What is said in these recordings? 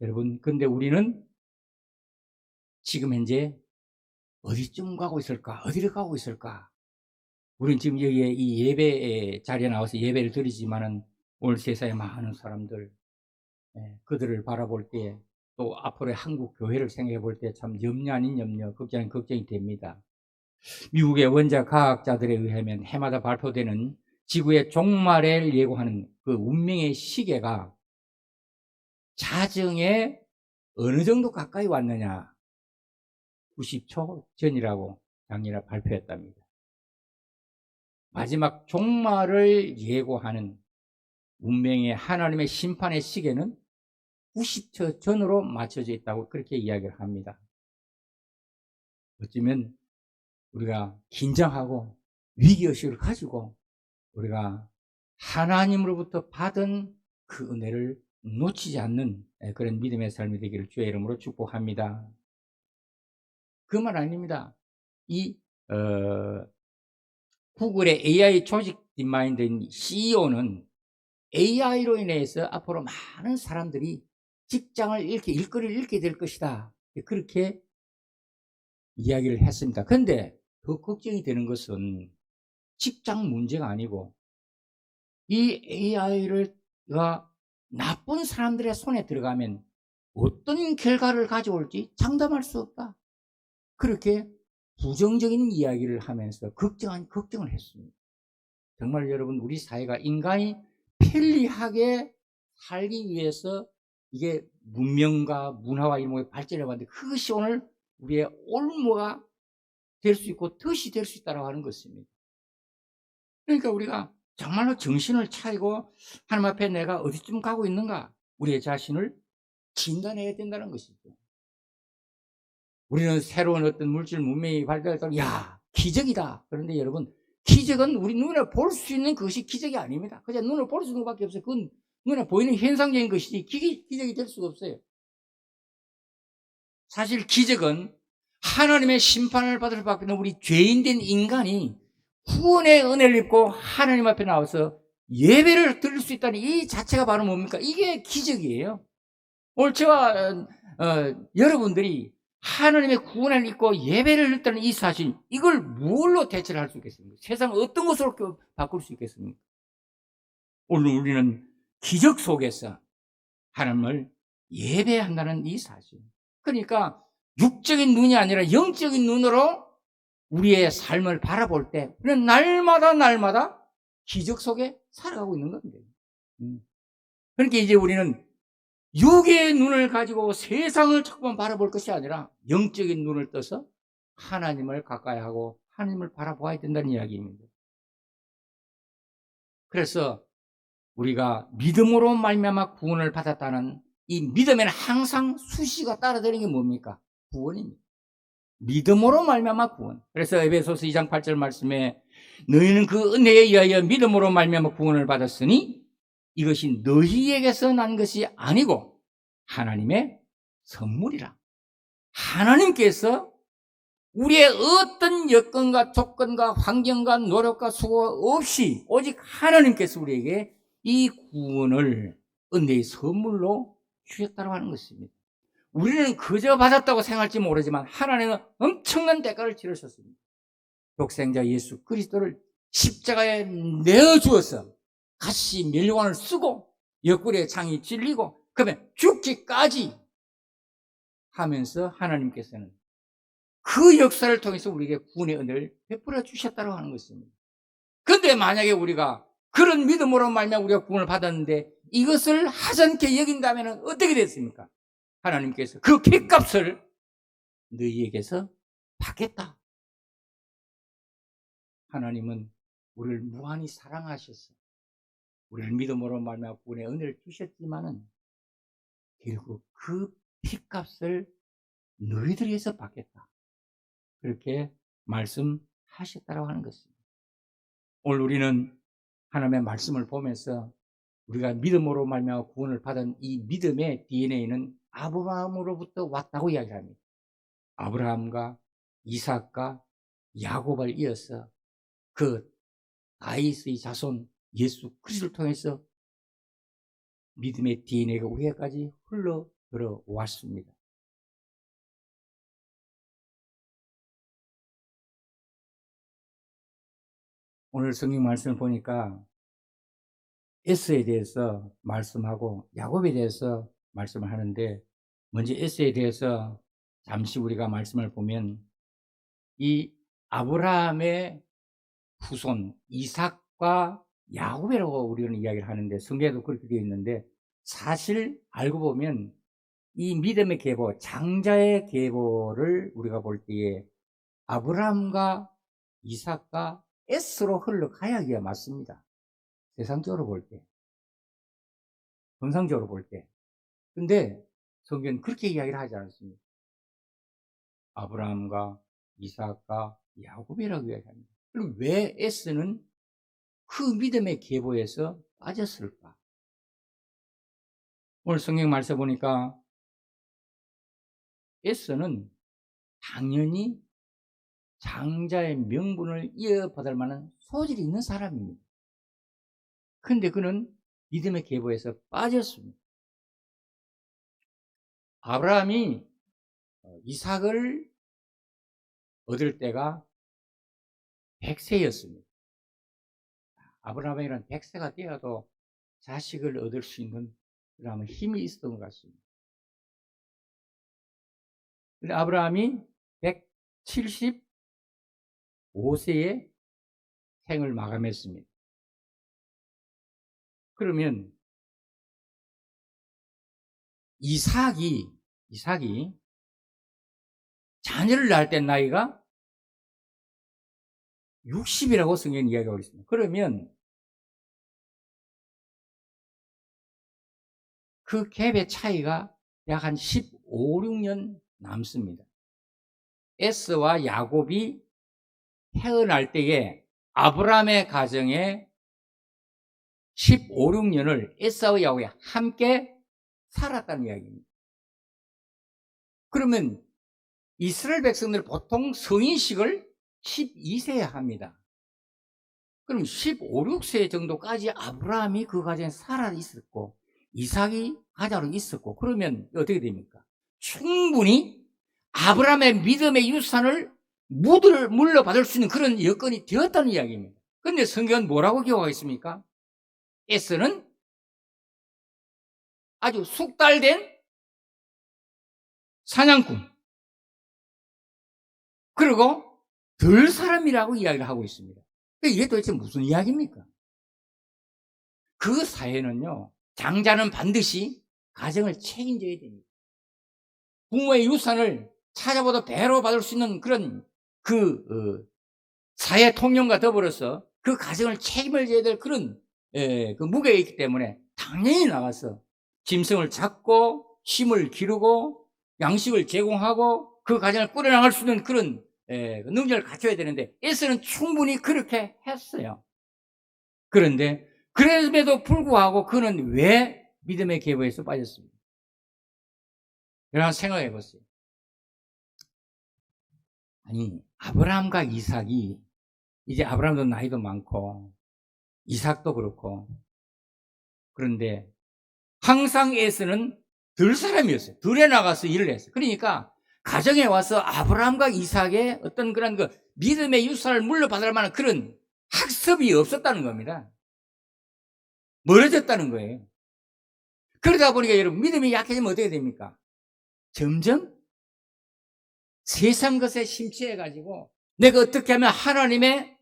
여러분, 근데 우리는 지금 현재 어디쯤 가고 있을까? 어디로 가고 있을까? 우리는 지금 여기에 이 예배 자리에 나와서 예배를 드리지만은 오늘 세상에 많은 사람들, 그들을 바라볼 때, 또 앞으로의 한국 교회를 생각해 볼 때 참 염려 아닌 염려, 걱정 아닌 걱정이 됩니다. 미국의 원자 과학자들에 의하면 해마다 발표되는 지구의 종말을 예고하는 그 운명의 시계가 자정에 어느 정도 가까이 왔느냐, 90초 전이라고 작년에 발표했답니다. 마지막 종말을 예고하는 운명의 하나님의 심판의 시계는 90초 전으로 맞춰져 있다고 그렇게 이야기를 합니다. 어쩌면 우리가 긴장하고 위기의식을 가지고 우리가 하나님으로부터 받은 그 은혜를 놓치지 않는 그런 믿음의 삶이 되기를 주의 이름으로 축복합니다. 그 말 아닙니다. 이 구글의 AI 조직 딥마인드인 CEO는 AI로 인해서 앞으로 많은 사람들이 직장을 잃게, 일거리를 잃게 될 것이다, 그렇게 이야기를 했습니다. 그런데 더 걱정이 되는 것은 직장 문제가 아니고 이 AI가 나쁜 사람들의 손에 들어가면 어떤 결과를 가져올지 장담할 수 없다, 그렇게 부정적인 이야기를 하면서 걱정을 했습니다. 정말 여러분, 우리 사회가 인간이 편리하게 살기 위해서 이게 문명과 문화와 이런 게 발전해 왔는데 그것이 오늘 우리의 올무가 될 수 있고 덫이 될 수 있다고 하는 것입니다. 그러니까 우리가 정말로 정신을 차리고 하나님 앞에 내가 어디쯤 가고 있는가, 우리의 자신을 진단해야 된다는 것이죠. 우리는 새로운 어떤 물질 문명이 발달했다고 기적이다. 그런데 여러분, 기적은 우리 눈에 볼 수 있는 것이 기적이 아닙니다. 그냥 눈을 볼 수 있는 것밖에 없어요. 그건 눈에 보이는 현상적인 것이지 기적이 될 수가 없어요. 사실 기적은 하나님의 심판을 받을 수밖에 없는 우리 죄인된 인간이 구원의 은혜를 입고 하나님 앞에 나와서 예배를 드릴 수 있다는 이 자체가 바로 뭡니까? 이게 기적이에요. 오늘 저와 여러분들이 하나님의 구원을 입고 예배를 드렸다는 이 사실, 이걸 뭘로 대체를 할 수 있겠습니까? 세상 어떤 것으로 바꿀 수 있겠습니까? 오늘 우리는 기적 속에서 하나님을 예배한다는 이 사실. 그러니까 육적인 눈이 아니라 영적인 눈으로 우리의 삶을 바라볼 때 우리는 날마다 기적 속에 살아가고 있는 겁니다. 그러니까 이제 우리는 육의 눈을 가지고 세상을 자꾸만 바라볼 것이 아니라 영적인 눈을 떠서 하나님을 가까이 하고 하나님을 바라보아야 된다는 이야기입니다. 그래서 우리가 믿음으로 말미암아 구원을 받았다는 이 믿음에는 항상 수시가 따라다니는 게 뭡니까? 구원입니다. 믿음으로 말미암아 구원. 그래서 에베소서 2장 8절 말씀에 너희는 그 은혜에 의하여 믿음으로 말미암아 구원을 받았으니 이것이 너희에게서 난 것이 아니고 하나님의 선물이라. 하나님께서 우리의 어떤 여건과 조건과 환경과 노력과 수고 없이 오직 하나님께서 우리에게 이 구원을 은혜의 선물로 주셨다고 하는 것입니다. 우리는 그저 받았다고 생각할지 모르지만 하나님은 엄청난 대가를 치르셨습니다. 독생자 예수 그리스도를 십자가에 내어주어서 같이 멸류관을 쓰고 옆구리에 창이 찔리고 그러면 죽기까지 하면서 하나님께서는 그 역사를 통해서 우리에게 구원의 은혜를 베풀어 주셨다고 하는 것입니다. 그런데 만약에 우리가 그런 믿음으로 말미암아 우리가 구원을 받았는데 이것을 하찮게 여긴다면 어떻게 됐습니까? 하나님께서 그 핏값을 너희에게서 받겠다. 하나님은 우리를 무한히 사랑하셔서 우리를 믿음으로 말미암아 구원의 은혜를 주셨지만은 결국 그 핏값을 너희들에게서 받겠다, 그렇게 말씀하셨다고 하는 것입니다. 오늘 우리는 하나님의 말씀을 보면서 우리가 믿음으로 말미암아 구원을 받은 이 믿음의 DNA는 아브라함으로부터 왔다고 이야기합니다. 아브라함과 이삭과 야곱을 이어서 그 다윗의 자손 예수 그리스도를 통해서 믿음의 DNA가 우리에게까지 흘러 걸어왔습니다. 오늘 성경 말씀을 보니까 에스에 대해서 말씀하고 야곱에 대해서 말씀을 하는데, 먼저 에스에 대해서 잠시 우리가 말씀을 보면, 이 아브라함의 후손 이삭과 야곱이라고 우리는 이야기를 하는데, 성경에도 그렇게 되어 있는데, 사실 알고 보면 이 믿음의 계보, 장자의 계보를 우리가 볼 때에 아브라함과 이삭과 에스로 흘러가야기가 맞습니다. 세상적으로 볼 때, 정상적으로 볼 때. 근데 성경은 그렇게 이야기를 하지 않습니다. 아브라함과 이삭과 야곱이라고 이야기합니다. 그럼 왜 에스는 그 믿음의 계보에서 빠졌을까? 오늘 성경 말씀 보니까 에스는 당연히 장자의 명분을 이어받을 만한 소질이 있는 사람입니다. 그런데 그는 믿음의 계보에서 빠졌습니다. 아브라함이 이삭을 얻을 때가 100세였습니다. 아브라함이란 100세가 되어도 자식을 얻을 수 있는 그런 힘이 있었던 것 같습니다. 근데 아브라함이 175세에 생을 마감했습니다. 그러면 이삭이 자녀를 낳을 때 나이가 60이라고 성경은 이야기하고 있습니다. 그러면 그 갭의 차이가 약 한 15, 16년 남습니다. 에스와 야곱이 태어날 때에 아브라함의 가정에 15, 16년을 에스와 야곱이 함께 살았다는 이야기입니다. 그러면 이스라엘 백성들 보통 성인식을 12세에 합니다. 그럼 15, 16세 정도까지 아브라함이 그 가정에 살아 있었고 이삭이 가장으로 있었고, 그러면 어떻게 됩니까? 충분히 아브라함의 믿음의 유산을 물려받을 수 있는 그런 여건이 되었다는 이야기입니다. 그런데 성경은 뭐라고 기록하겠습니까? 에스는 아주 숙달된 사냥꾼, 그리고 덜 사람이라고 이야기를 하고 있습니다. 이게 도대체 무슨 이야기입니까? 그 사회는요, 장자는 반드시 가정을 책임져야 됩니다. 부모의 유산을 찾아보다 배로 받을 수 있는 그런 사회 통념과 더불어서 그 가정을 책임을 져야 될 그런 그 무게가 있기 때문에 당연히 나가서 짐승을 잡고 힘을 기르고 양식을 제공하고 그 가정을 꾸려나갈 수 있는 그런 능력을 갖춰야 되는데, 에스는 충분히 그렇게 했어요. 그런데 그럼에도 불구하고 그는 왜 믿음의 계보에서 빠졌습니까? 여러분 생각해 보세요. 아니, 아브라함과 이삭이, 이제 아브라함도 나이도 많고 이삭도 그렇고, 그런데 항상 에스는 덜 사람이었어요. 덜에 나가서 일을 했어요. 그러니까 가정에 와서 아브라함과 이삭의 어떤 그런 그 믿음의 유산을 물려받을 만한 그런 학습이 없었다는 겁니다. 멀어졌다는 거예요. 그러다 보니까 여러분, 믿음이 약해지면 어떻게 됩니까? 점점 세상 것에 심취해가지고 내가 어떻게 하면 하나님의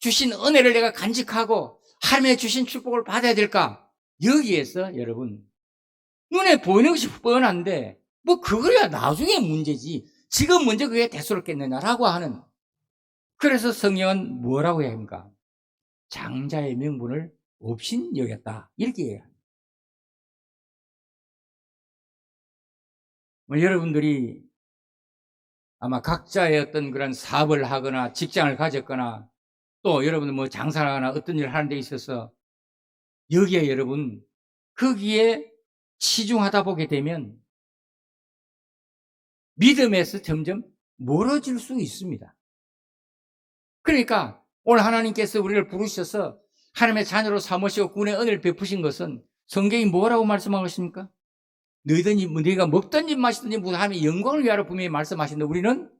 주신 은혜를 내가 간직하고 하나님의 주신 축복을 받아야 될까? 여기에서 여러분, 눈에 보이는 것이 뻔한데 뭐 그거야 나중에 문제지, 지금 먼저 그게 대수롭겠느냐라고 하는, 그래서 성경은 뭐라고 해야 합니까? 장자의 명분을 없인 여겼다, 이렇게 해야 합니다. 여러분들이 아마 각자의 어떤 그런 사업을 하거나 직장을 가졌거나 또 여러분들 뭐 장사를 하거나 어떤 일을 하는 데 있어서 여기에 여러분 거기에 치중하다 보게 되면 믿음에서 점점 멀어질 수 있습니다. 그러니까 오늘 하나님께서 우리를 부르셔서 하나님의 자녀로 삼으시고 구원의 은혜를 베푸신 것은 성경이 뭐라고 말씀하고 있습니까? 너희든지 너희가 먹든지 마시든지 무슨 하나님의 영광을 위하여 분명히 말씀하시는데 우리는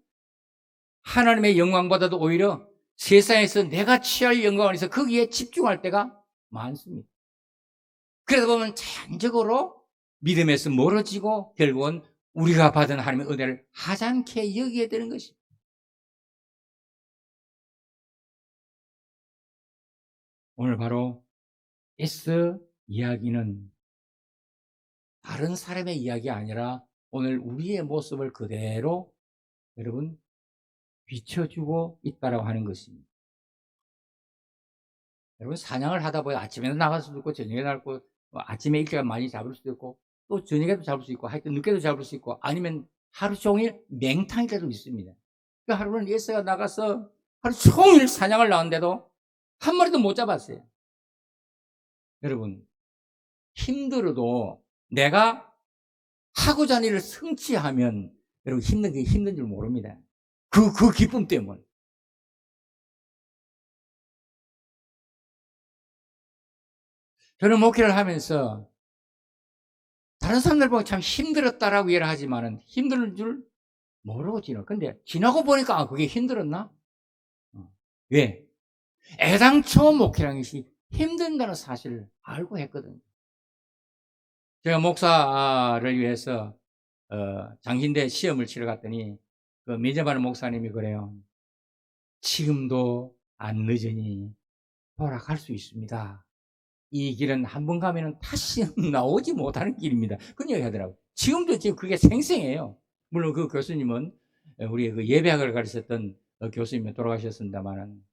하나님의 영광보다도 오히려 세상에서 내가 취할 영광을 위해서 거기에 집중할 때가 많습니다. 그러다 보면 자연적으로 믿음에서 멀어지고 결국은 우리가 받은 하나님의 은혜를 하찮게 여기게 되는 것입니다. 오늘 바로 에스 이야기는 다른 사람의 이야기가 아니라 오늘 우리의 모습을 그대로 여러분 비춰주고 있다라고 하는 것입니다. 여러분 사냥을 하다 보면 아침에도 나갈 수도 있고 저녁에 나갈 아침에 일찍 많이 잡을 수도 있고 또 저녁에도 잡을 수 있고 하여튼 늦게도 잡을 수 있고 아니면 하루 종일 맹탕일 때도 있습니다. 그 하루는 예스가 나가서 하루 종일 사냥을 나왔는데도 한 마리도 못 잡았어요. 여러분 힘들어도 내가 하고자 하는 일을 성취하면 여러분 힘든 게 힘든 줄 모릅니다. 그 기쁨 때문에. 저는 목회를 하면서 다른 사람들 보고 참 힘들었다라고 이해를 하지만은 힘든 줄 모르고 지나. 근데 지나고 보니까 아, 그게 힘들었나? 왜? 애당초 목회라는 것이 힘든다는 사실을 알고 했거든요. 제가 목사를 위해서 장신대 시험을 치러 갔더니 그 면접하는 목사님이 그래요. 지금도 안 늦으니 돌아갈 수 있습니다. 이 길은 한 번 가면은 다시 나오지 못하는 길입니다. 그런 얘기 하더라고요. 지금도 지금 그게 생생해요. 물론 그 교수님은 우리 그 예배학을 가르쳤던 교수님이 돌아가셨습니다만은,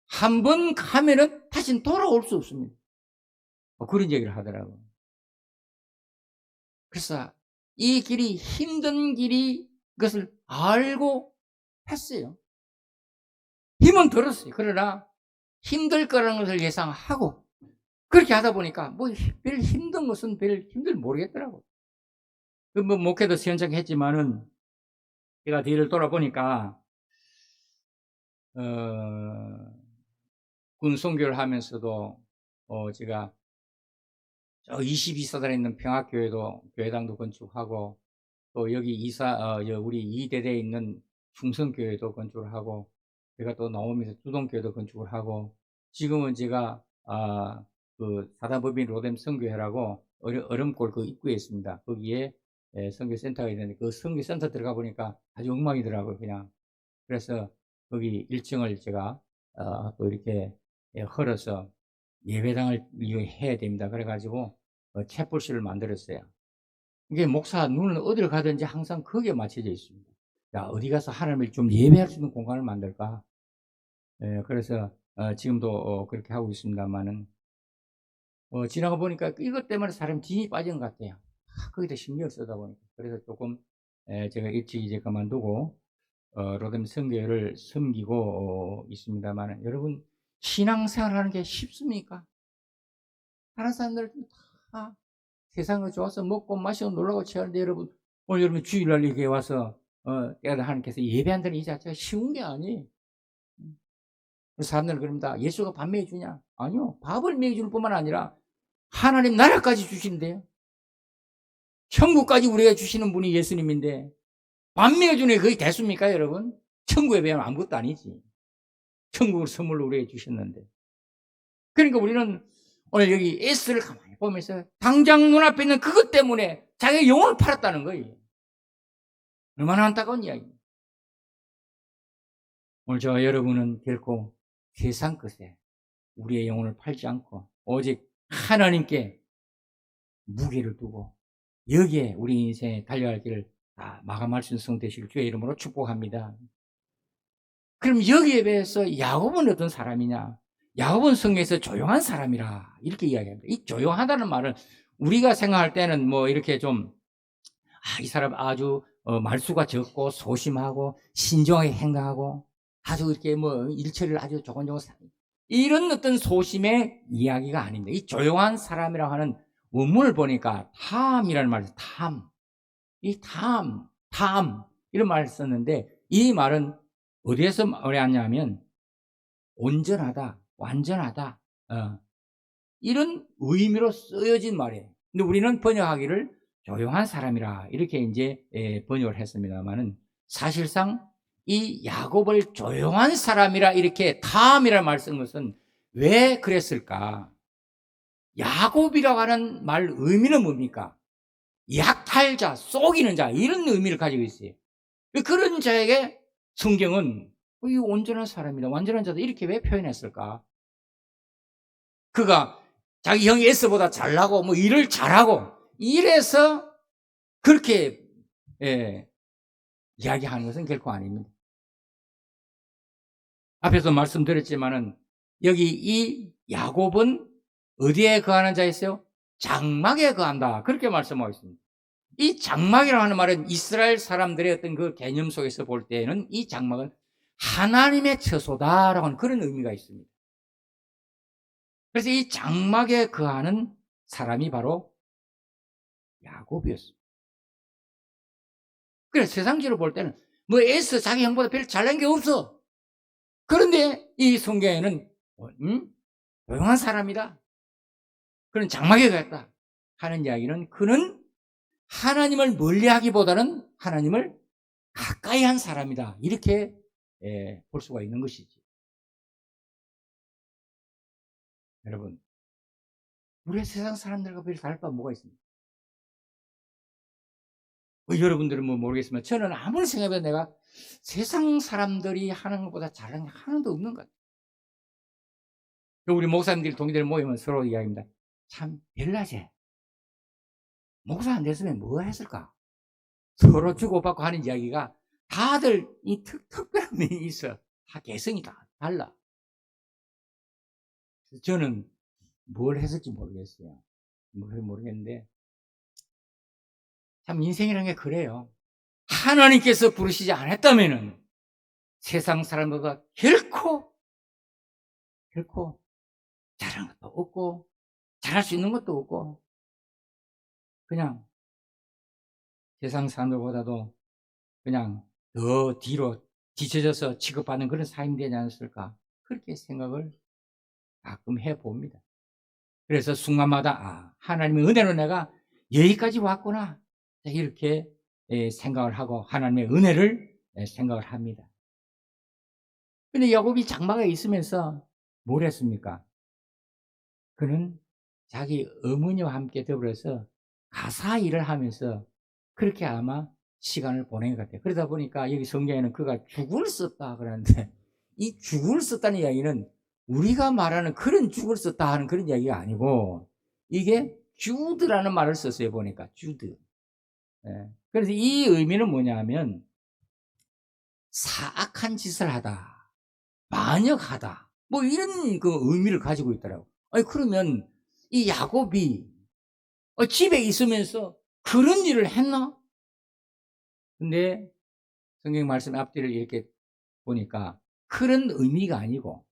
한 번 가면은 다시는 돌아올 수 없습니다. 그런 얘기를 하더라고요. 그래서 이 길이 힘든 길이 그것을 알고 했어요. 힘은 들었어요. 그러나 힘들 거라는 것을 예상하고 그렇게 하다 보니까 뭐 별 힘든 것은 별 힘들 모르겠더라고요. 뭐 목회도 시원찮게 했지만은 제가 뒤를 돌아보니까 군 선교를 하면서도 제가 저 22사단에 있는 평화교회도 교회당도 건축하고 또 여기 우리 이대대에 있는 충성교회도 건축을 하고 제가 또 나오면서 주동교회도 건축을 하고 지금은 제가 그 사단법인 로뎀 선교회라고 얼음골 그 입구에 있습니다. 거기에 선교센터가 있는데 그 선교센터 들어가 보니까 아주 엉망이더라고요. 그냥 그래서 거기 1층을 제가 또 이렇게 헐어서 예배당을 해야 됩니다. 그래가지고 챗불실을 만들었어요. 이게 목사 눈은 어디를 가든지 항상 거기에 맞춰져 있습니다. 야, 어디 가서 하나님을 좀 예배할 수 있는 공간을 만들까? 그래서 지금도 그렇게 하고 있습니다만은 지나가 보니까 이것 때문에 사람 진이 빠진 것 같아요. 거기다 신경 쓰다 보니까. 그래서 조금 제가 일찍 이제 그만두고 로뎀 선교회를 섬기고 있습니다만 여러분 신앙생활 하는 게 쉽습니까? 다른 사람들은 다 세상을 좋아서 먹고 마시고 놀라고 취하는데 여러분 오늘 여러분 주일날 여기에 와서 때가 하나님께서 예배한다는 이 자체가 쉬운 게 아니에요. 사람들은 그럽니다. 예수가 밥 먹여주냐? 아니요. 밥을 먹여줄 뿐만 아니라 하나님 나라까지 주신대요. 천국까지 우리가 주시는 분이 예수님인데 밥 먹여주는 게 거의 대수입니까 여러분? 천국에 비하면 아무것도 아니지. 천국을 선물로 우리에게 주셨는데. 그러니까 우리는 오늘 여기 S를 가만히 보면서 당장 눈앞에 있는 그것 때문에 자기의 영혼을 팔았다는 거예요. 얼마나 안타까운 이야기입니다. 오늘 저와 여러분은 결코 세상 것에 우리의 영혼을 팔지 않고 오직 하나님께 무게를 두고 여기에 우리 인생에 달려갈 길을 다 마감할 수 있는 성 되시길 주의 이름으로 축복합니다. 그럼 여기에 비해서 야곱은 어떤 사람이냐? 야곱은 성경에서 조용한 사람이라 이렇게 이야기합니다. 이 조용하다는 말은 우리가 생각할 때는 뭐 이렇게 좀 이 사람 아주 말수가 적고 소심하고 신중하게 행동하고 아주 이렇게 뭐 일처리를 아주 조곤조곤 이런 어떤 소심의 이야기가 아닙니다. 이 조용한 사람이라고 하는 원문을 보니까 탐이라는 말이 탐. 이 탐 이런 말을 썼는데 이 말은 어디에서 말하냐면 온전하다, 완전하다 이런 의미로 쓰여진 말이에요. 근데 우리는 번역하기를 조용한 사람이라 이렇게 이제 번역을 했습니다만은 사실상 이 야곱을 조용한 사람이라 이렇게 탐이라 말쓴 것은 왜 그랬을까? 야곱이라고 하는 말 의미는 뭡니까? 약탈자, 속이는 자 이런 의미를 가지고 있어요. 그런 자에게 성경은 이 온전한 사람이다, 완전한 자다 이렇게 왜 표현했을까? 그가 자기 형 에서보다 잘나고 뭐 일을 잘하고 이래서 그렇게 이야기하는 것은 결코 아닙니다. 앞에서 말씀드렸지만은 여기 이 야곱은 어디에 거하는 자였어요? 장막에 거한다. 그렇게 말씀하고 있습니다. 이 장막이라고 하는 말은 이스라엘 사람들의 어떤 그 개념 속에서 볼 때에는 이 장막은 하나님의 처소다라고 하는 그런 의미가 있습니다. 그래서 이 장막에 거하는 사람이 바로 야곱이었습니다. 그래서 세상적으로 볼 때는 뭐 에서 자기 형보다 별로 잘난 게 없어. 그런데 이 성경에는 조용한 사람이다. 그런 장막에 갔다 하는 이야기는 그는 하나님을 멀리하기보다는 하나님을 가까이 한 사람이다. 이렇게 볼 수가 있는 것이지. 여러분, 우리 세상 사람들과 별로 다를 바 뭐가 있습니까? 여러분들은 뭐 모르겠지만 저는 아무리 생각해도 내가 세상 사람들이 하는 것보다 잘하는 게 하나도 없는 것 같아요. 우리 목사님들이 동기들 모이면 서로 이야기합니다. 참 별나제. 목사 안 됐으면 뭐 했을까? 서로 주고받고 하는 이야기가 다들 이 특별한 면이 있어. 다 개성이 다 달라. 저는 뭘 했을지 모르겠어요. 모르겠는데 참 인생이라는 게 그래요. 하나님께서 부르시지 않았다면은 세상 사람들보다 결코 잘하는 것도 없고 잘할 수 있는 것도 없고 그냥 세상 사람들보다도 그냥 더 뒤로 뒤쳐져서 취급받는 그런 삶이 되지 않았을까 그렇게 생각을 가끔 해봅니다. 그래서 순간마다 하나님의 은혜로 내가 여기까지 왔구나 이렇게 생각을 하고 하나님의 은혜를 생각을 합니다. 근데 야곱이 장막에 있으면서 뭘 했습니까? 그는 자기 어머니와 함께 더불어서 가사 일을 하면서 그렇게 아마 시간을 보낸 것 같아요. 그러다 보니까 여기 성경에는 그가 죽을 썼다 그러는데 이 죽을 썼다는 이야기는 우리가 말하는 그런 죽을 썼다 하는 그런 이야기가 아니고 이게 주드라는 말을 썼어요. 보니까 주드. 그래서 이 의미는 뭐냐 하면 사악한 짓을 하다, 반역하다 뭐 이런 그 의미를 가지고 있더라고요. 아니 그러면 이 야곱이 집에 있으면서 그런 일을 했나? 근데 성경 말씀 앞뒤를 이렇게 보니까 그런 의미가 아니고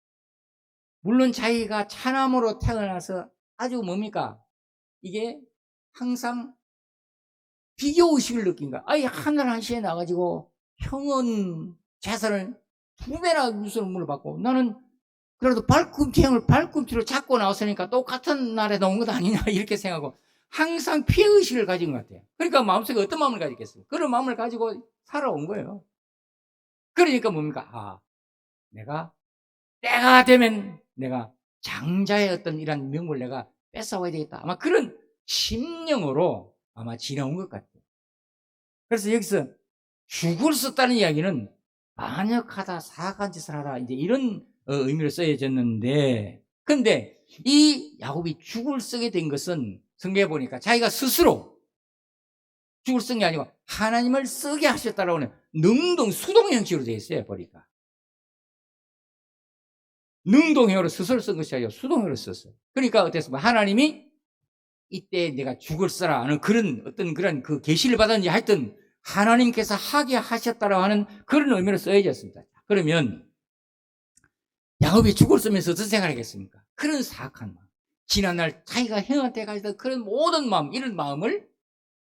물론 자기가 차남으로 태어나서 아주 뭡니까? 이게 항상 비교의식을 느낀 거야. 아니 하늘 한시에 나가지고 형은 재산을 2배나 유선물을 받고 나는 그래도 발꿈치형을 발꿈치로 잡고 나왔으니까 똑같은 날에 나온 것 아니냐 이렇게 생각하고 항상 피해의식을 가진 것 같아요. 그러니까 마음속에 어떤 마음을 가졌겠어요? 그런 마음을 가지고 살아온 거예요. 그러니까 뭡니까? 내가 때가 되면 내가 장자의 어떤 이런 명분을 내가 뺏어와야 되겠다. 아마 그런 심령으로 아마 지나온 것 같아요. 그래서 여기서 죽을 썼다는 이야기는 반역하다, 사악한 짓을 하다, 이제 이런 의미로 쓰여졌는데, 근데 이 야곱이 죽을 쓰게 된 것은 성경에 보니까 자기가 스스로 죽을 쓴 게 아니고 하나님을 쓰게 하셨다라고 하는 능동, 수동 형식으로 되어 있어요, 보니까. 능동형으로 스스로 쓴 것이 아니라 수동형으로 썼어요. 그러니까 어땠습니까? 하나님이 이때 내가 죽을 써라 하는 그런 어떤 그런 그 계시를 받았는지 하여튼 하나님께서 하게 하셨다라고 하는 그런 의미로 써여졌습니다. 그러면 야곱이 죽을 쓰면서 어떤 생각을 하겠습니까? 그런 사악한 마음, 지난날 자기가 형한테 가지던 그런 모든 마음, 이런 마음을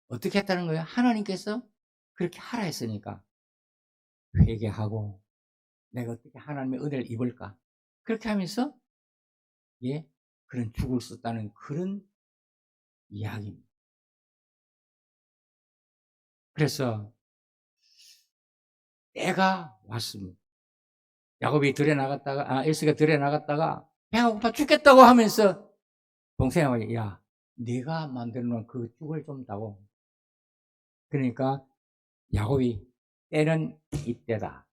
어떻게 했다는 거예요? 하나님께서 그렇게 하라 했으니까 회개하고 내가 어떻게 하나님의 은혜를 입을까? 그렇게 하면서 그런 죽을 썼다는 그런 이야기입니다. 그래서 때가 왔습니다. 야곱이 에서가 들에 나갔다가 배가 고파 죽겠다고 하면서 동생하고, 야, 네가 만들어 놓은 그 죽을 좀 다오. 그러니까 야곱이 때는 이때다.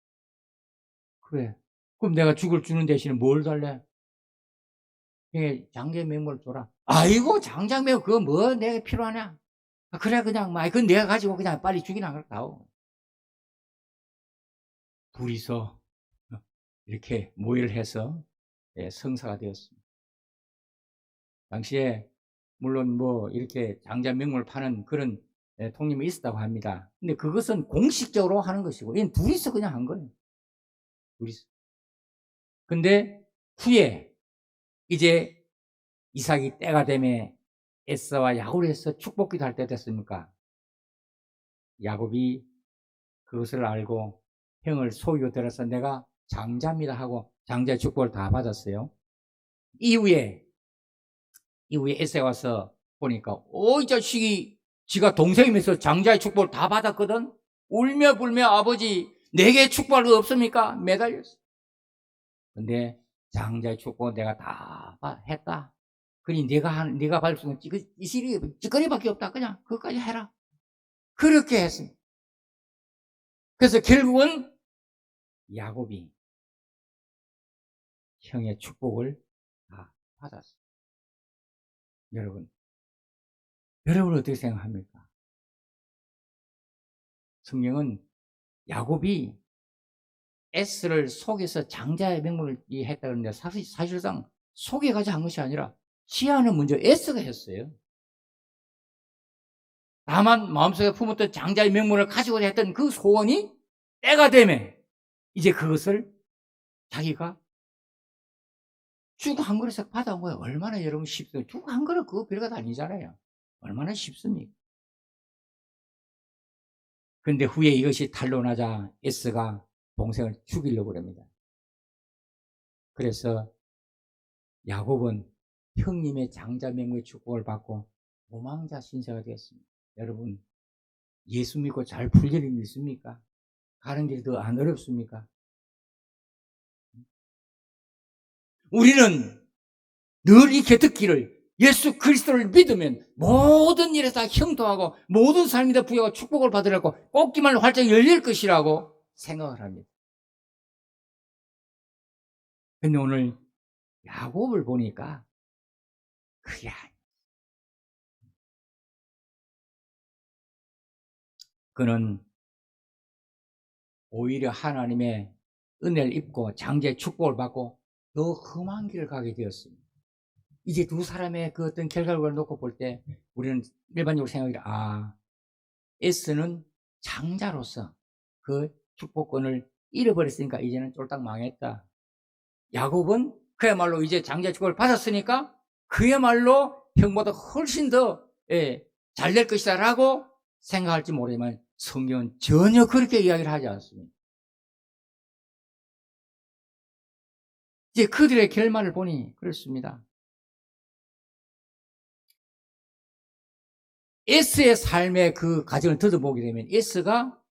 그래. 그럼 내가 죽을 주는 대신에 뭘 달래? 장자명물 줘라. 아이고, 장자명 그거 뭐 내가 필요하냐? 그래, 그냥 그건 내가 가지고 그냥 빨리 죽이나 그럴까오. 둘이서 이렇게 모의를 해서 성사가 되었습니다. 당시에 물론 뭐 이렇게 장자명물 파는 그런 통님이 있었다고 합니다. 근데 그것은 공식적으로 하는 것이고, 이건 둘이서 그냥 한 거예요. 둘이서. 근데 후에 이제 이삭이 때가 되면 에서와 야곱을 해서 축복기도 할 때 됐습니까? 야곱이 그것을 알고 형을 속이고 들어서 내가 장자입니다 하고 장자의 축복을 다 받았어요. 이후에 에서가 와서 보니까 이 자식이 지가 동생이면서 장자의 축복을 다 받았거든. 울며 불며 아버지 내게 축복할 거 없습니까? 매달렸어. 근데 장자의 축복은 내가 다 했다. 그러니 네가 받을 수 있는 찌꺼리밖에 없다. 그냥 그것까지 해라. 그렇게 했습니다. 그래서 결국은 야곱이 형의 축복을 다 받았어요. 여러분 어떻게 생각합니까? 성경은 야곱이 에스를 속여서 장자의 명분을 했다 그러는데 사실상 속여가지고 한 것이 아니라 시아는 먼저 에스가 했어요. 다만 마음속에 품었던 장자의 명분을 가지고 했던 그 소원이 때가 되면 이제 그것을 자기가 쭉 한 그릇씩 받아온 거예요. 얼마나 여러분 쉽습니까? 쭉 한 그릇 그거 별것 아니잖아요. 얼마나 쉽습니까? 그런데 후에 이것이 탄로나자 에스가 동생을 죽이려고 합니다. 그래서 야곱은 형님의 장자 명의 축복을 받고 도망자 신세가 되었습니다. 여러분 예수 믿고 잘 풀 일이 있습니까? 가는 길이 더 안 어렵습니까? 우리는 늘 이렇게 듣기를 예수 그리스도를 믿으면 모든 일에 다 형통하고 모든 삶이 다 부여하고 축복을 받으라고 꽃기만 활짝 열릴 것이라고 생각을 합니다. 근데 오늘 야곱을 보니까 그게 아니에요. 그는 오히려 하나님의 은혜를 입고 장자의 축복을 받고 더 험한 길을 가게 되었습니다. 이제 두 사람의 그 어떤 결과를 놓고 볼 때 우리는 일반적으로 생각이 에스는 장자로서 그 축복권을 잃어버렸으니까 이제는 쫄딱 망했다. 야곱은 그야말로 이제 장자 축복을 받았으니까 그야말로 형보다 훨씬 더 잘 될 것이다 라고 생각할지 모르지만 성경은 전혀 그렇게 이야기를 하지 않습니다. 이제 그들의 결말을 보니 그렇습니다. 에스의 삶의 그 과정을 들어보게 되면 에스가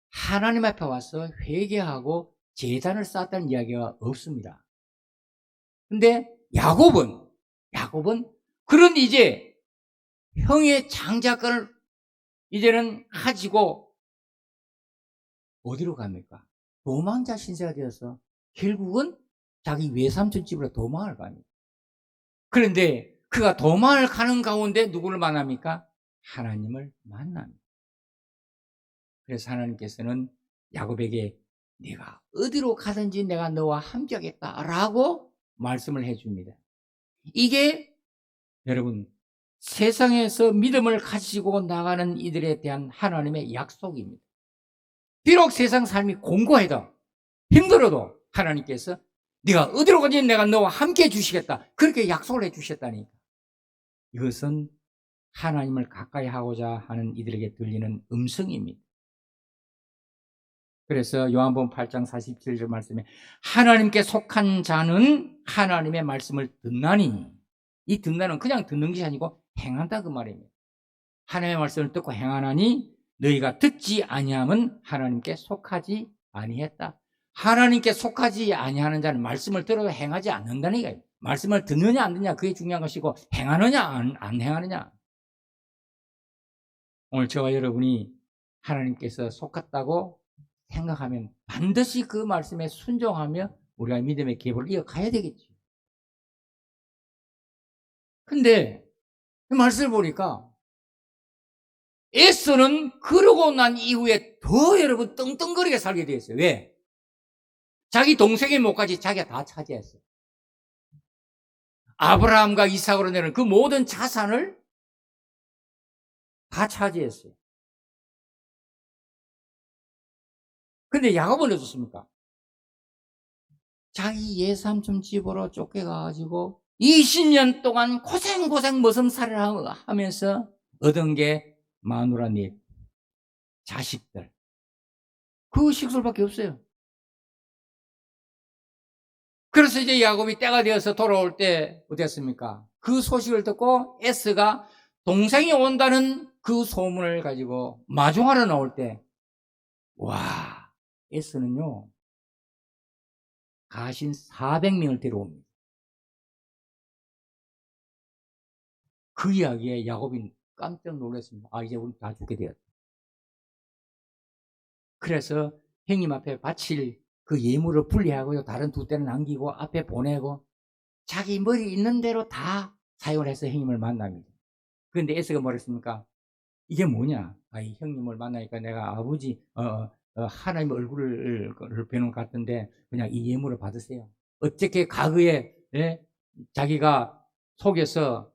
하나님 앞에 와서 회개하고 제단을 쌓았다는 이야기가 없습니다. 근데 야곱은 그런 이제 형의 장자권을 이제는 가지고 어디로 갑니까? 도망자 신세가 되어서 결국은 자기 외삼촌 집으로 도망을 갑니다. 그런데 그가 도망을 가는 가운데 누구를 만납니까? 하나님을 만납니다. 그래서 하나님께서는 야곱에게 네가 어디로 가든지 내가 너와 함께하겠다라고 말씀을 해줍니다. 이게 여러분 세상에서 믿음을 가지고 나가는 이들에 대한 하나님의 약속입니다. 비록 세상 삶이 공고해도 힘들어도 하나님께서 네가 어디로 가든지 내가 너와 함께 해주시겠다 그렇게 약속을 해주셨다니까. 이것은 하나님을 가까이 하고자 하는 이들에게 들리는 음성입니다. 그래서 요한복음 8장 47절 말씀에 하나님께 속한 자는 하나님의 말씀을 듣나니, 이 듣나는 그냥 듣는 것이 아니고 행한다 그 말입니다. 하나님의 말씀을 듣고 행하나니 너희가 듣지 아니함은 하나님께 속하지 아니했다. 하나님께 속하지 아니하는 자는 말씀을 들어도 행하지 않는다는 얘기예요. 말씀을 듣느냐 안 듣느냐 그게 중요한 것이고 행하느냐 안 행하느냐. 오늘 저와 여러분이 하나님께서 속았다고 생각하면 반드시 그 말씀에 순종하며 우리가 믿음의 계보를 이어가야 되겠죠. 근데 그 말씀을 보니까 에서는 그러고 난 이후에 더 여러분 떵떵거리게 살게 되었어요. 왜? 자기 동생의 몫까지 자기가 다 차지했어요. 아브라함과 이삭으로 내는 그 모든 자산을 다 차지했어요. 근데 야곱은 어떻습니까? 자기 예삼촌 집으로 쫓겨가가지고 20년 동안 고생 머슴살을 하면서 얻은 게 마누라 넷, 자식들. 그 식술밖에 없어요. 그래서 이제 야곱이 때가 되어서 돌아올 때 어땠습니까? 그 소식을 듣고 에스가 동생이 온다는 그 소문을 가지고 마중하러 나올 때, 와, 에스는요, 가신 400명을 데려옵니다. 그 이야기에 야곱이 깜짝 놀랐습니다. 아, 이제 우리 다 죽게 되었다. 그래서 형님 앞에 바칠 그 예물을 분리하고요. 다른 두 대는 남기고 앞에 보내고 자기 머리 있는 대로 다 사용을 해서 형님을 만납니다. 그런데 에스가 뭐랬습니까? 이게 뭐냐? 아이, 형님을 만나니까 내가 아버지, 하나님 얼굴을 뵈는 것 같은데 그냥 이 예물을 받으세요. 어떻게 과거에, 예? 자기가 속에서,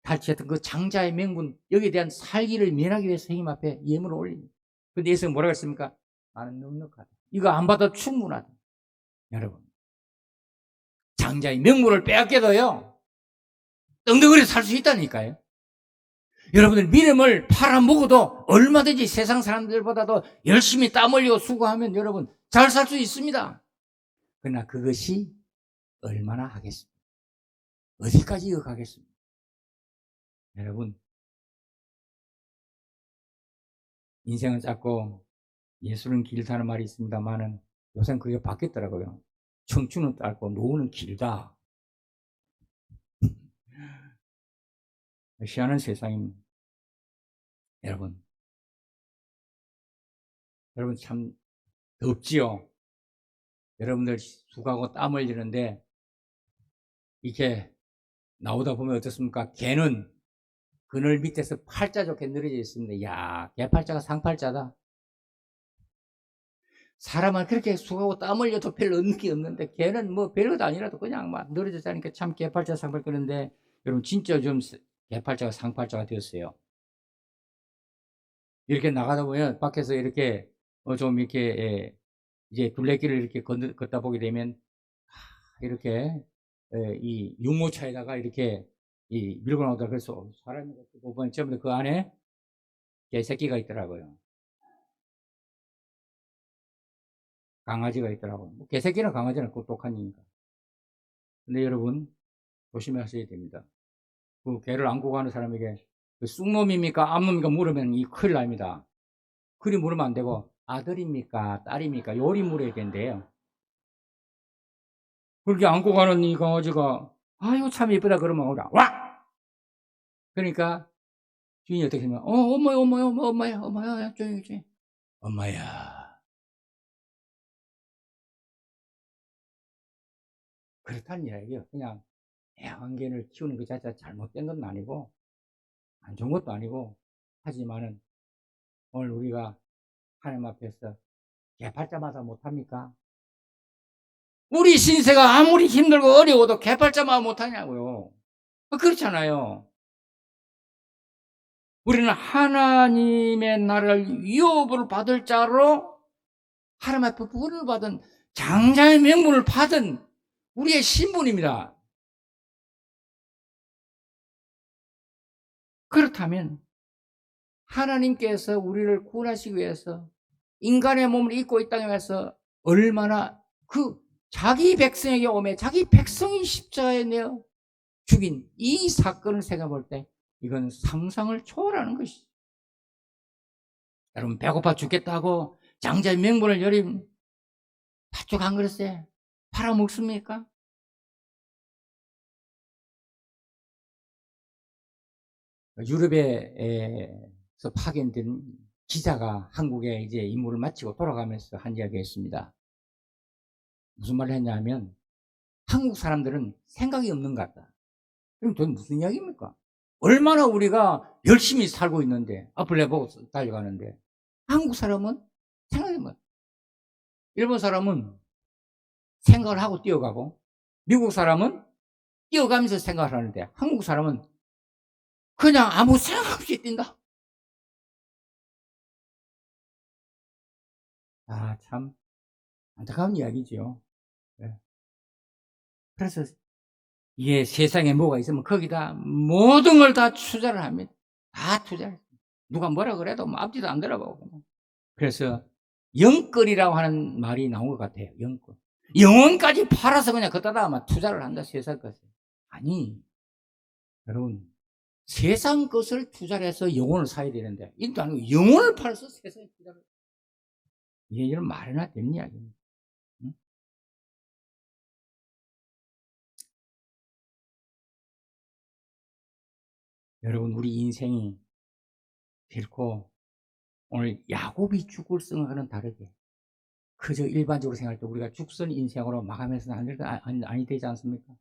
탈취했던 그 장자의 명분, 여기에 대한 살기를 면하기 위해서 형님 앞에 예물을 올립니다. 근데 예수가 뭐라고 했습니까? 나는 넉넉하다. 이거 안 받아도 충분하다. 여러분. 장자의 명분을 빼앗겨도요, 떵덩거리 살 수 있다니까요. 여러분들 믿음을 팔아먹어도 얼마든지 세상 사람들보다도 열심히 땀 흘리고 수고하면 여러분 잘 살 수 있습니다. 그러나 그것이 얼마나 하겠습니까? 어디까지 이어가겠습니까? 여러분, 인생은 짧고 예술은 길다는 말이 있습니다만은 요새는 그게 바뀌었더라고요. 청춘은 짧고 노후는 길다. 희한한 세상입니다. 여러분 참 덥지요. 여러분들 수고하고 땀 흘리는데 이렇게 나오다 보면 어떻습니까? 개는 그늘 밑에서 팔자 좋게 늘어져 있습니다. 이야, 개팔자가 상팔자다. 사람은 그렇게 수고하고 땀 흘려도 별로 얻는 게 없는데 개는 뭐 별것도 아니라도 그냥 막 늘어져 자니까 참 개팔자 상팔자. 그런데 여러분 진짜 좀 개팔자가 상팔자가 되었어요. 이렇게 나가다 보면 밖에서 이렇게 좀 이렇게 이제 둘레길을 이렇게 걷다 보게 되면 이렇게 이 유모차에다가 이렇게 밀고 나오다. 그래서 사람이 보면 전부 그 안에 개새끼가 있더라고요. 강아지가 있더라고요. 개새끼나 강아지는 똑똑한 이니까. 근데 여러분 조심하셔야 됩니다. 그 개를 안고 가는 사람에게 그 쑥놈입니까 암놈입니까 물으면 이 큰일 납니다. 그리 물으면 안 되고 아들입니까 딸입니까 요리 물어야 된대요. 그렇게 안고 가는 이 강아지가 아유 참 예쁘다 그러면 와! 그러니까 주인이 어떻게 하면 엄마야 조용히 엄마야. 그렇다는 이야기예요. 그냥 애완견을 키우는 그 자체가 잘못된 건 아니고 안 좋은 것도 아니고 하지만은 오늘 우리가 하나님 앞에서 개팔자마다 못합니까? 우리 신세가 아무리 힘들고 어려워도 개팔자마다 못하냐고요. 그렇잖아요. 우리는 하나님의 나라를 유업을 받을 자로 하나님 앞에 부름을 받은 장자의 명분을 받은 우리의 신분입니다. 그렇다면 하나님께서 우리를 구원하시기 위해서 인간의 몸을 입고 이 땅에 와서 얼마나 그 자기 백성에게 오매 자기 백성이 십자가에 내어 죽인 이 사건을 생각해 볼 때 이건 상상을 초월하는 것이죠. 여러분 배고파 죽겠다고 장자의 명분을 여림 팥죽 한 그릇에 팔아먹습니까? 유럽에서 파견된 기자가 한국에 이제 임무를 마치고 돌아가면서 한 이야기가 있습니다. 무슨 말을 했냐면 한국 사람들은 생각이 없는 것 같다. 그럼 도대체 무슨 이야기입니까? 얼마나 우리가 열심히 살고 있는데 앞을 내보고 달려가는데 한국 사람은 생각이 없는, 일본 사람은 생각을 하고 뛰어가고 미국 사람은 뛰어가면서 생각을 하는데 한국 사람은 그냥 아무 생각 없이 뛴다. 아, 참 안타까운 이야기죠. 네. 그래서 이게 세상에 뭐가 있으면 거기다 모든 걸 다 투자를 합니다. 다 투자를. 누가 뭐라 그래도 뭐 앞뒤도 안 들어보고. 그래서 영끌이라고 하는 말이 나온 것 같아요. 영끌. 영혼까지 팔아서 그냥 걷다가 아마 투자를 한다, 세상 것을. 아니, 여러분, 세상 것을 투자를 해서 영혼을 사야 되는데, 이것도 아니고 영혼을 팔아서 세상에 투자를. 이게 이런 말이나 되는 이야기입니다. 응? 여러분, 우리 인생이 결코 오늘 야곱이 죽을 생각과는 다르게 그저 일반적으로 생각할 때 우리가 죽선 인생으로 마감해서는 아니 되지 않습니까?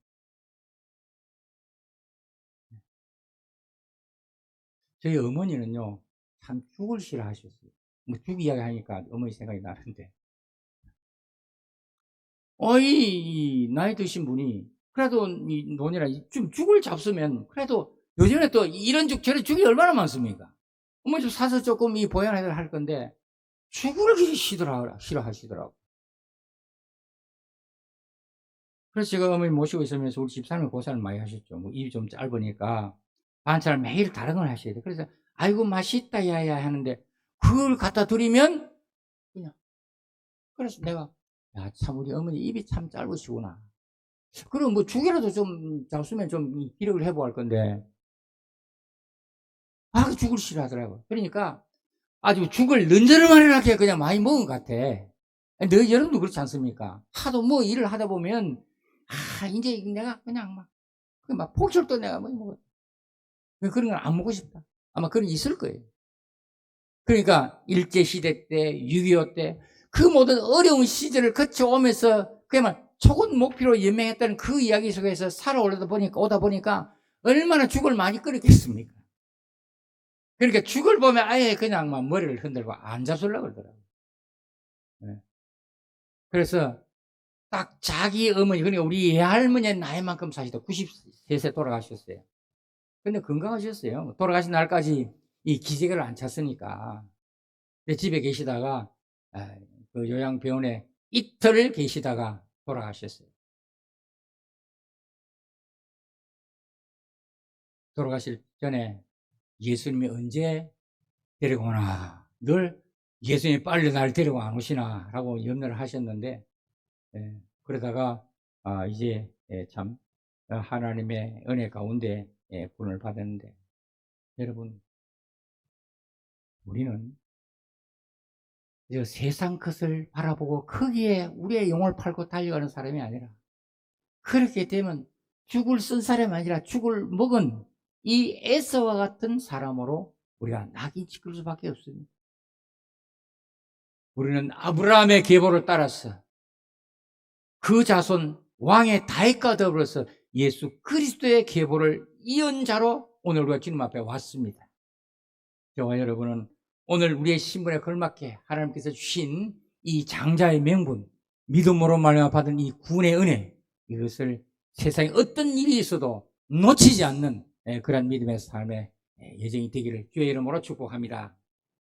저희 어머니는요, 참 죽을 싫어하셨어요. 뭐 죽 이야기 하니까 어머니 생각이 나는데, 이 나이 드신 분이 그래도 이 논이라 좀 죽을 잡수면 그래도 요즘에 또 이런 죽 저런 죽이 얼마나 많습니까? 어머니 좀 사서 조금 이 보양을 할 건데 죽을 싫어하시더라고. 그래서 제가 어머니 모시고 있으면서 우리 집사람이 고생을 많이 하셨죠. 뭐 입이 좀 짧으니까 반찬을 매일 다른 걸 하셔야 돼. 그래서 아이고 맛있다 야야 하는데 그걸 갖다 드리면 그냥, 그래서 내가 야 참 우리 어머니 입이 참 짧으시구나. 그럼 뭐 죽이라도 좀 잡수면 좀 기력을 회복할 건데 그 죽을 싫어하더라고. 그러니까 아주 죽을 는저름하게 그냥 많이 먹은 것 같아. 너 여러분도 그렇지 않습니까? 하도 뭐 일을 하다 보면 이제 내가 그냥 막 폭철도 내가 뭐 먹어. 그런 걸 안 먹고 싶다. 아마 그런 게 있을 거예요. 그러니까 일제시대 때, 6.25 때, 그 모든 어려운 시절을 거쳐오면서 그야말로 초군 목표로 연명했다는 그 이야기 속에서 오다 보니까 얼마나 죽을 많이 끓였겠습니까? 그러니까 죽을 보면 아예 그냥 막 머리를 흔들고 안 잡수려고 그러더라고요. 네. 그래서 딱 자기 어머니, 그러니까 우리 예할머니의 나이만큼 사시다 93세 돌아가셨어요. 근데 건강하셨어요. 돌아가신 날까지 이 기저귀를 안 찼으니까. 집에 계시다가 그 요양병원에 이틀을 계시다가 돌아가셨어요. 돌아가실 전에 예수님이 언제 데리고 오나, 늘 예수님이 빨리 날 데리고 안 오시나 라고 염려를 하셨는데, 그러다가 이제 참 하나님의 은혜 가운데 구원을 받았는데, 여러분, 우리는 세상 것을 바라보고 거기에 우리의 영혼을 팔고 달려가는 사람이 아니라, 그렇게 되면 죽을 쓴 사람이 아니라 죽을 먹은 이 에서와 같은 사람으로 우리가 낙인 찍힐 수밖에 없습니다. 우리는 아브라함의 계보를 따라서 그 자손 왕의 다윗과 더불어서 예수 그리스도의 계보를 이은 자로 오늘 우리가 주님 앞에 왔습니다. 저와 여러분은 오늘 우리의 신분에 걸맞게 하나님께서 주신 이 장자의 명분, 믿음으로 말미암아 받은 이 구원의 은혜, 이것을 세상에 어떤 일이 있어도 놓치지 않는 그런 믿음의 삶의 예정이 되기를 주의 이름으로 축복합니다.